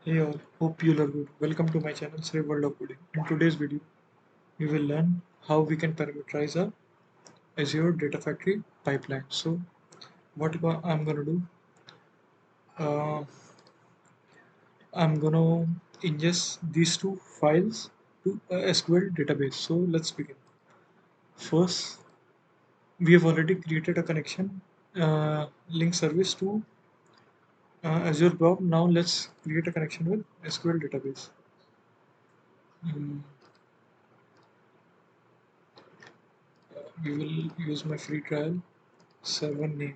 Hey all, hope you are good. Welcome to my channel Sri World of Coding. In today's video, we will learn how we can parameterize a Azure Data Factory pipeline. So, I'm gonna do, uh, I'm gonna ingest these two files to a SQL database. So let's begin. First, we have already created a connection link service to Azure Blob. Now let's create a connection with SQL database. Mm, we will use my free trial server name.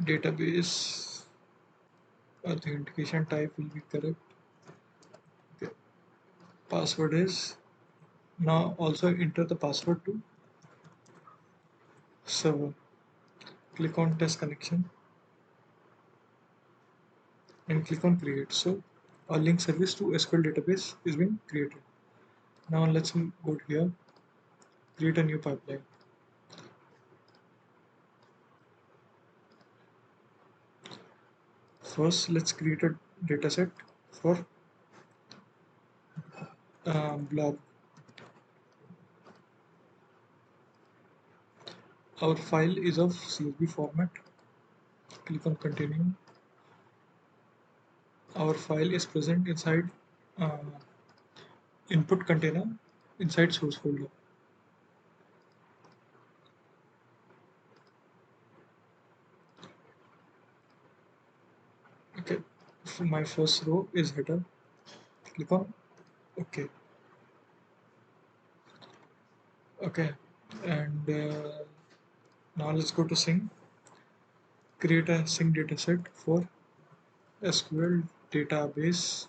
Database authentication type will be correct. Okay. Password is, now also enter the password to server. Click on test connection and click on create. So a link service to SQL database is being created. Now let's go to here, create a new pipeline. First, let's create a dataset for blob. Our file is of CSV format. Click on continue. Our file is present inside uh, input container inside source folder. Okay, so my first row is header. Click on OK. Okay, and now let's go to sync. Create a sync dataset for SQL database.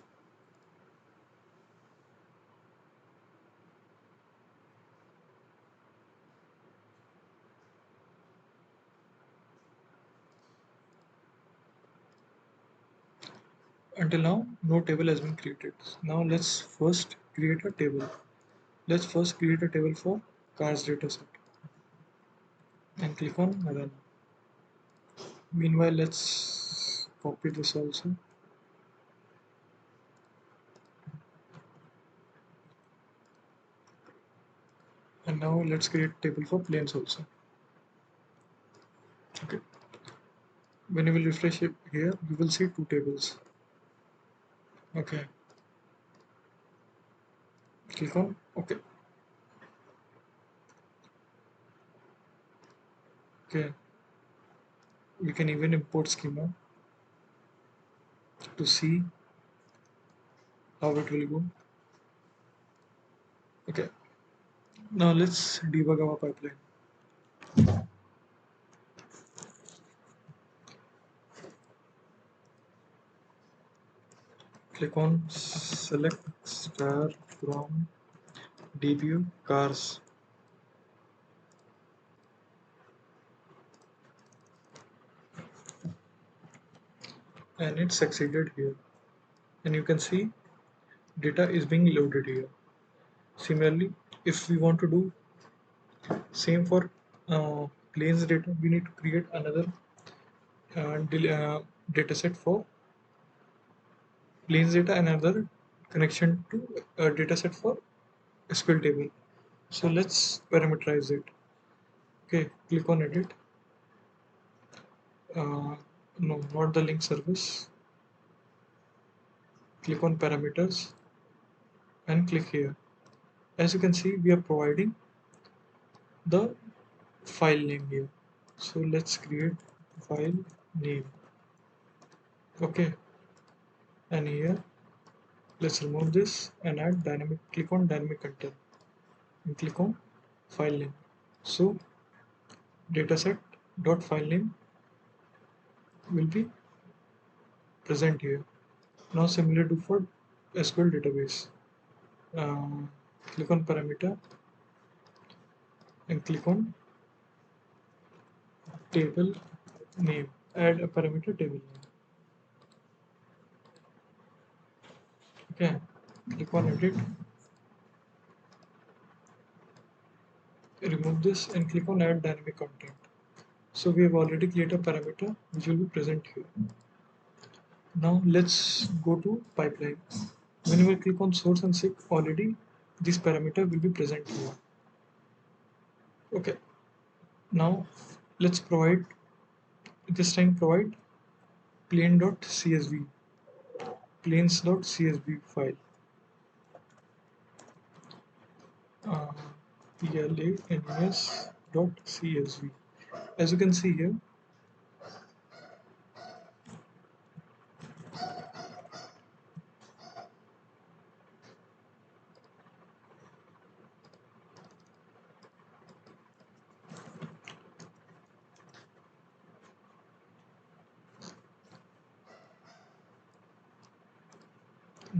Until now, no table has been created. Now let's first create a table. Let's first create a table for cars dataset and click on run. Meanwhile, let's copy this also. And now let's create a table for planes also. Okay. When you will refresh it here, you will see two tables. Okay. Click on OK. Okay. We can even import schema to see how it will go. Okay. Now let's debug our pipeline. Click on select star from debug cars. And it succeeded here. And you can see data is being loaded here. Similarly, if we want to do same for planes data, we need to create another data set for planes data and another connection to a data set for SQL table. So let's parameterize it. Okay, click on edit. No, not the link service. Click on parameters and click here. As you can see, we are providing the file name here. So let's create file name. Okay, and here let's remove this and add dynamic. Click on dynamic content and click on file name. So dataset dot file name will be present here. Now similar to for SQL database. Click on parameter and click on table name. Add a parameter table name. Okay, click on edit. Remove this and click on add dynamic content. So we have already created a parameter which will be present here. Now let's go to pipeline. When we click on source and seek, already this parameter will be present here. Okay, now let's provide, this time provide plain.csv, planes.csv file, uh, planes.csv. As you can see here,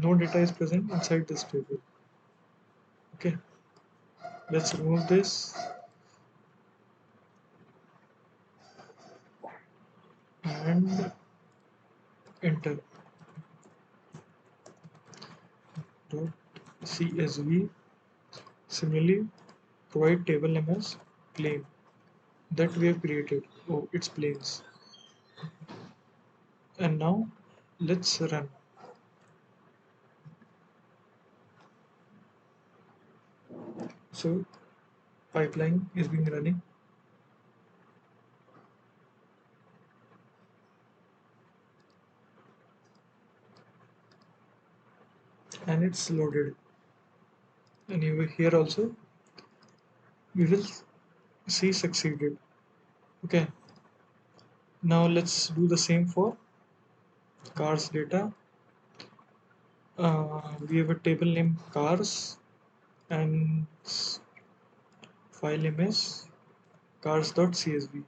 no data is present inside this table. Okay, let's remove this and enter .csv. Similarly, provide table name as plane that we have created. Oh, it's planes. And now let's run. So pipeline is being running, and it's loaded. And here also we will see succeeded. Okay, now let's do the same for cars data. We have a table name cars and file name is cars.csv.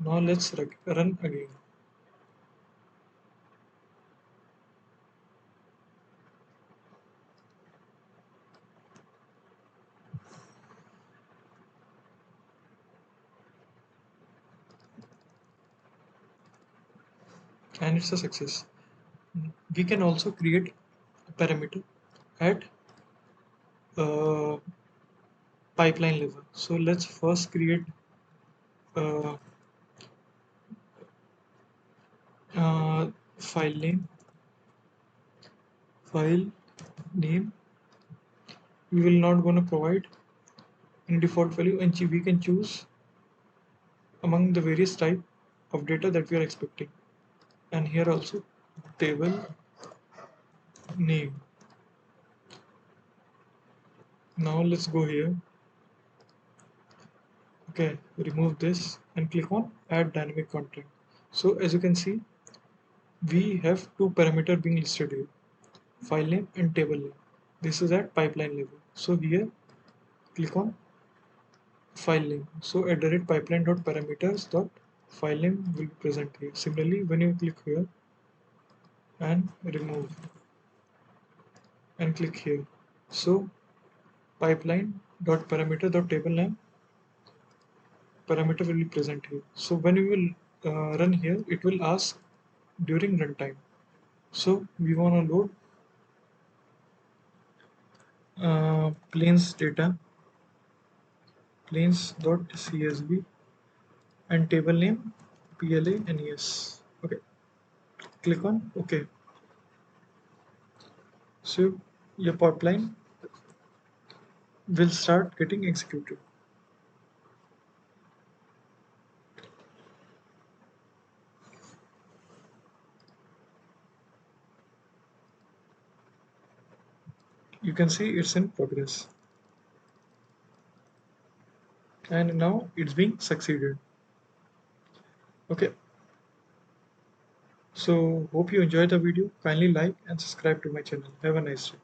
Now let's run again. And it's a success. We can also create a parameter at uh, pipeline level. So let's first create uh, file name. File name. We will not gonna provide in default value, and we can choose among the various type of data that we are expecting. And here also table name. Now let's go here. Okay, remove this and click on add dynamic content. So as you can see, we have two parameters being listed here, file name and table name. This is at pipeline level. So here click on file name. So at the rate pipeline.parameters dot file name will be present here. Similarly, when you click here and remove and click here, so pipeline.parameter.table name parameter will be present here. So when we will run here, it will ask during runtime. So we want to load planes data, planes.csv and table name PLANES. Okay, click on OK. So your pipeline will start getting executed. You can see it's in progress. And now it's being succeeded. Okay. So hope you enjoyed the video. Kindly like and subscribe to my channel. Have a nice day.